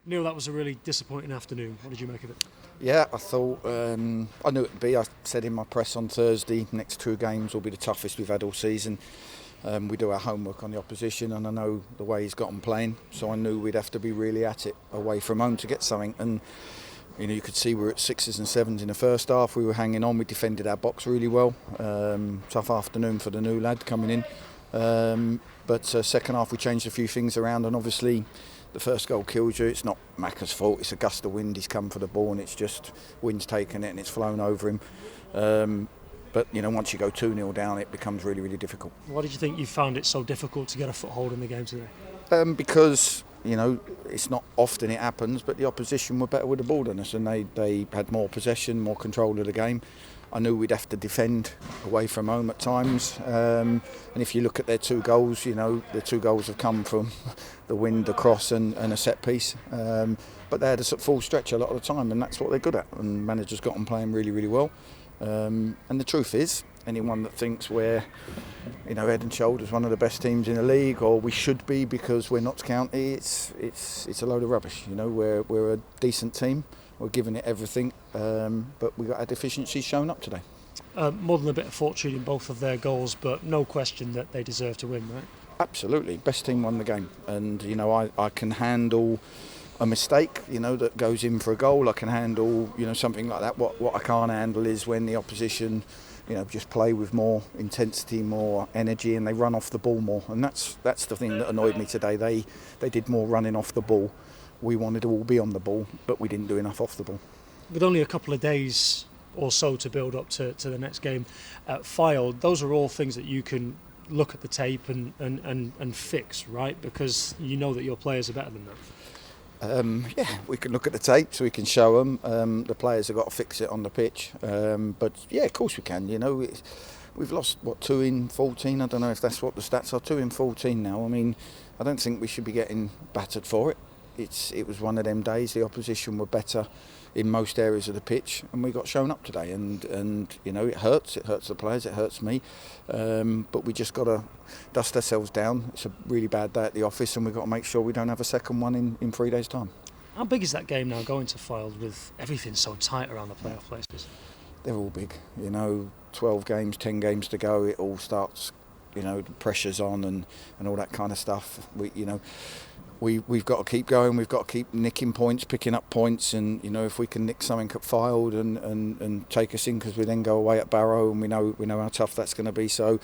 Neil, that was a really disappointing afternoon. What did you make of it? Yeah, I thought, I knew it'd be. I said in my press on Thursday, next two games will be the toughest we've had all season. We do our homework on the opposition, and I know the way he's got them playing, so I knew we'd have to be really at it away from home to get something. And you could see we were at sixes and sevens in the first half. We were hanging on. We defended our box really well. Tough afternoon for the new lad coming in. But second half we changed a few things around, and obviously the first goal kills you. It's not Macca's fault. It's a gust of wind. He's come for the ball, and it's just wind's taken it and it's flown over him. But once you go 2-0 down, it becomes really, really difficult. Why did you think you found it so difficult to get a foothold in the game today? Because it's not often it happens, but the opposition were better with the ball than us, and they had more possession, more control of the game. I knew we'd have to defend away from home at times, and if you look at their two goals, the two goals have come from the wind, the cross and a set piece. But they had a full stretch a lot of the time, and that's what they're good at, and managers got them playing really, really well. And the truth is, anyone that thinks we're head and shoulders one of the best teams in the league, or we should be because we're Notts County, it's a load of rubbish. We're a decent team. We're giving it everything, but we got our deficiencies shown up today. More than a bit of fortune in both of their goals, but no question that they deserve to win, right? Absolutely, best team won the game, and I can handle a mistake, that goes in for a goal. I can handle, something like that. What I can't handle is when the opposition, just play with more intensity, more energy, and they run off the ball more. And that's the thing that annoyed me today. They did more running off the ball. We wanted to all be on the ball, but we didn't do enough off the ball. With only a couple of days or so to build up to the next game at Fylde, those are all things that you can look at the tape and fix, right? Because you know that your players are better than that. We can look at the tapes, we can show them. The players have got to fix it on the pitch. But yeah, of course we can. We've lost 2 in 14. I don't know if that's what the stats are. 2 in 14 now. I mean, I don't think we should be getting battered for it. It was one of them days. The opposition were better in most areas of the pitch, and we got shown up today. And it hurts. It hurts the players. It hurts me. But we just got to dust ourselves down. It's a really bad day at the office, and we've got to make sure we don't have a second one in 3 days' time. How big is that game now, going to Fylde with everything so tight around the playoff places? They're all big. 12 games, 10 games to go. It all starts. The pressure's on and all that kind of stuff. We've got to keep going. We've got to keep nicking points, picking up points, and if we can nick something at Fylde and take us in, because we then go away at Barrow, and we know how tough that's going to be. So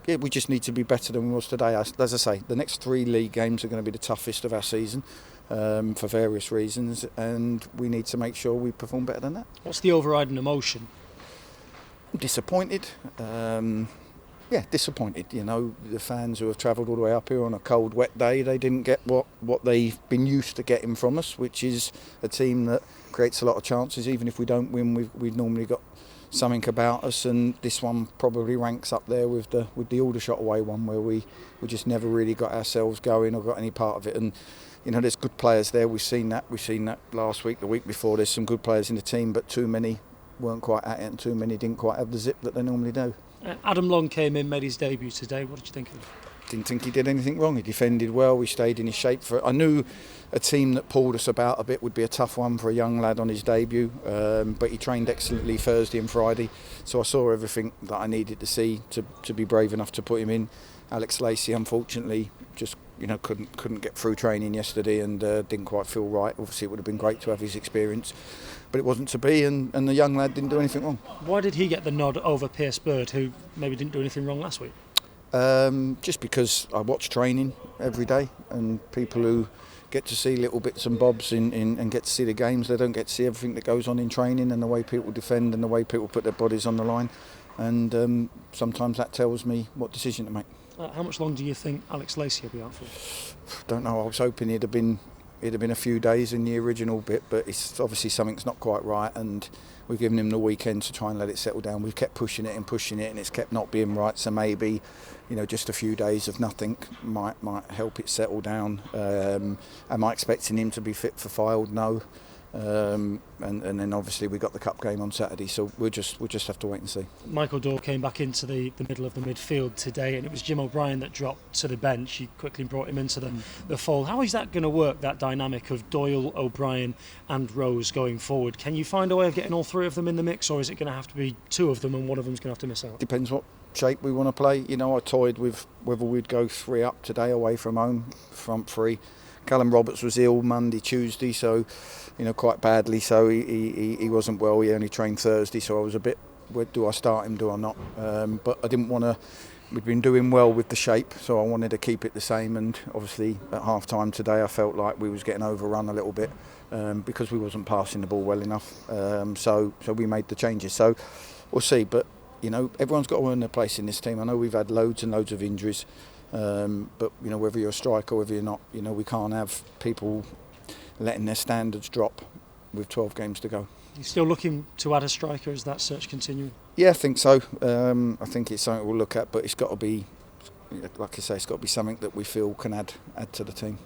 we just need to be better than we was today. As I say, the next 3 league games are going to be the toughest of our season for various reasons, and we need to make sure we perform better than that. What's the overriding emotion? I'm disappointed. Disappointed. The fans who have travelled all the way up here on a cold, wet day, they didn't get what they've been used to getting from us, which is a team that creates a lot of chances. Even if we don't win, we've normally got something about us, and this one probably ranks up there with the Aldershot away one, where we just never really got ourselves going or got any part of it. And there's good players there. We've seen that last week, the week before. There's some good players in the team, but too many weren't quite at it, and too many didn't quite have the zip that they normally do. Adam Long came in, made his debut today. What did you think of him? Didn't think he did anything wrong. He defended well. We stayed in his shape for it. I knew a team that pulled us about a bit would be a tough one for a young lad on his debut, but he trained excellently Thursday and Friday, so I saw everything that I needed to see to be brave enough to put him in. Alex Lacey, unfortunately, just couldn't get through training yesterday and didn't quite feel right. Obviously, it would have been great to have his experience, but it wasn't to be, and the young lad didn't do anything wrong. Why did he get the nod over Pierce Bird, who maybe didn't do anything wrong last week? Just because I watch training every day, and people who get to see little bits and bobs and get to see the games, they don't get to see everything that goes on in training and the way people defend and the way people put their bodies on the line, and sometimes that tells me what decision to make. How much longer do you think Alex Lacey will be out for? Don't know. I was hoping it'd have been a few days in the original bit, but it's obviously something's not quite right, and we've given him the weekend to try and let it settle down. We've kept pushing it, and it's kept not being right. So maybe, just a few days of nothing might help it settle down. Am I expecting him to be fit for Fylde? No. and then obviously we got the cup game on Saturday, so we'll just have to wait and see. Michael Dorr came back into the middle of the midfield today, and it was Jim O'Brien that dropped to the bench. He quickly brought him into the fold. How is that going to work, that dynamic of Doyle, O'Brien and Rose going forward? Can you find a way of getting all three of them in the mix, or is it going to have to be two of them and one of them's going to have to miss out? Depends what shape we want to play. You know, I toyed with whether we'd go 3 up today away from home, front three. Callum Roberts was ill Monday, Tuesday, so quite badly. So he wasn't well. He only trained Thursday, so I was a bit, do I start him, do I not? But I didn't want to. We'd been doing well with the shape, so I wanted to keep it the same. And obviously at half time today, I felt like we was getting overrun a little bit because we wasn't passing the ball well enough. So we made the changes. So we'll see. But everyone's got to earn their place in this team. I know we've had loads and loads of injuries. But whether you're a striker or whether you're not, we can't have people letting their standards drop with 12 games to go. You're still looking to add a striker? Is that search continuing? Yeah, I think so. I think it's something we'll look at, but it's got to be, like I say, it's got to be something that we feel can add to the team.